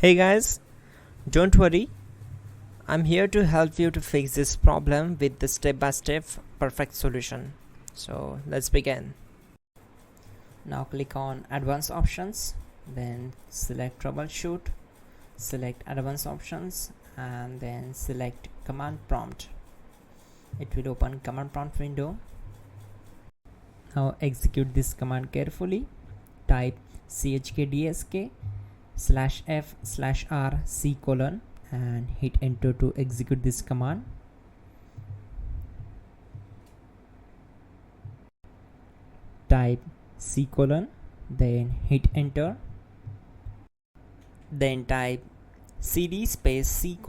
Hey guys, don't worry, I'm here to help you to fix this problem with the step-by-step perfect solution. So let's begin. Now click on advanced options, then select troubleshoot, select advanced options, and then select command prompt. It will open command prompt window. Now execute this command carefully. Type chkdsk /f/r c : and hit enter to execute this command. Type c : then hit enter. Then type cd space c : /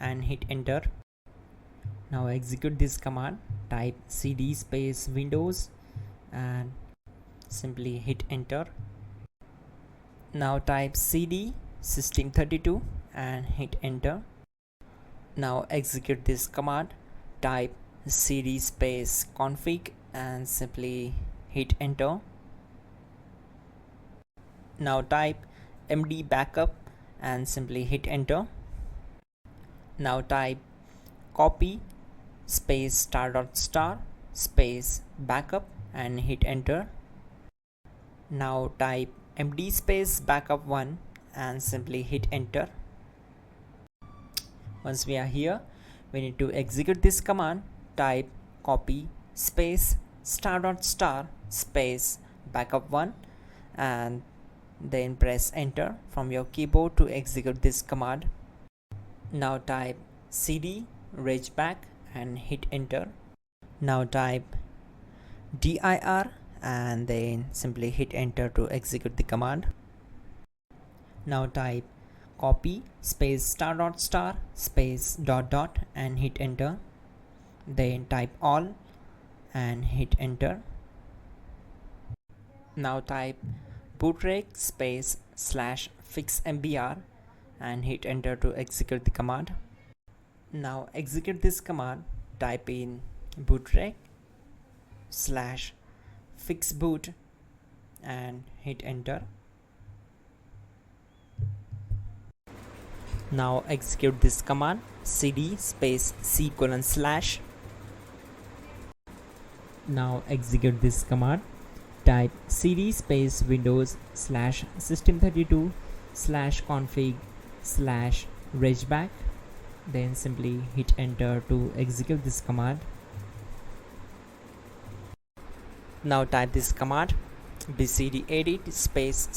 and hit enter. Now execute this command. Type cd space windows and simply hit enter. Now type cd system32 and hit enter. Now execute this command. Type cd space config and simply hit enter. Now type md backup and simply hit enter. Now type copy space *** space backup and hit enter. Now type md space backup1 and simply hit enter. Once we are here, we need to execute this command. Type copy space *** space backup1 and then press enter from your keyboard to execute this command. Now type cd regback and hit enter. Now type dir and then simply hit enter to execute the command. Now type copy space *** space ... and hit enter. Then type all and hit enter. Now type bootrec space /fixmbr and hit enter to execute the command. Now execute this command. Type in bootrec /fixboot and hit enter. Now execute this command. cd space c : /. Now execute this command. Type cd space windows /system32 /config /regback. Then simply hit enter to execute this command. Now type this command bcd edit space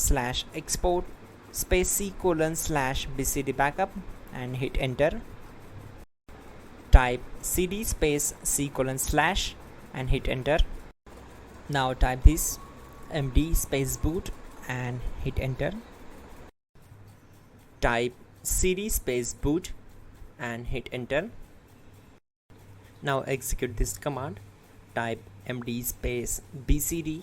/export space c : /bcd backup and hit enter. Type cd space c : / and hit enter. Now type this md space boot and hit enter. Type cd space boot and hit enter. Now execute this command. Type md space bcd.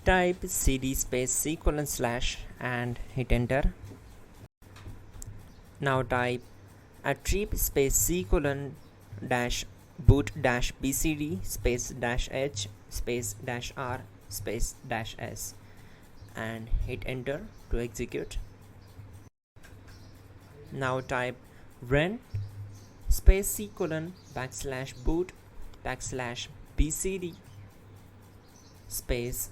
Type cd space c : / and hit enter. Now type attrib space c : -boot -bcd space -h space -r space -s and hit enter to execute. Now type run space c : \boot \bcd space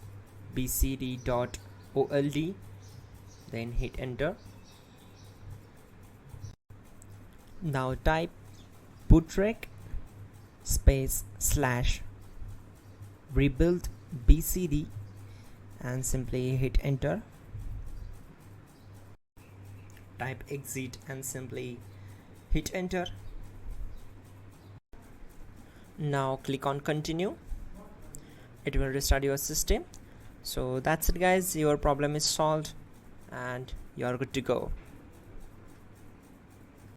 bcd.old, then hit enter. Now type bootrec space /rebuild bcd and simply hit enter. Type exit and simply hit enter. Now click on continue. It will restart your system. So that's it guys, your problem is solved and you are good to go.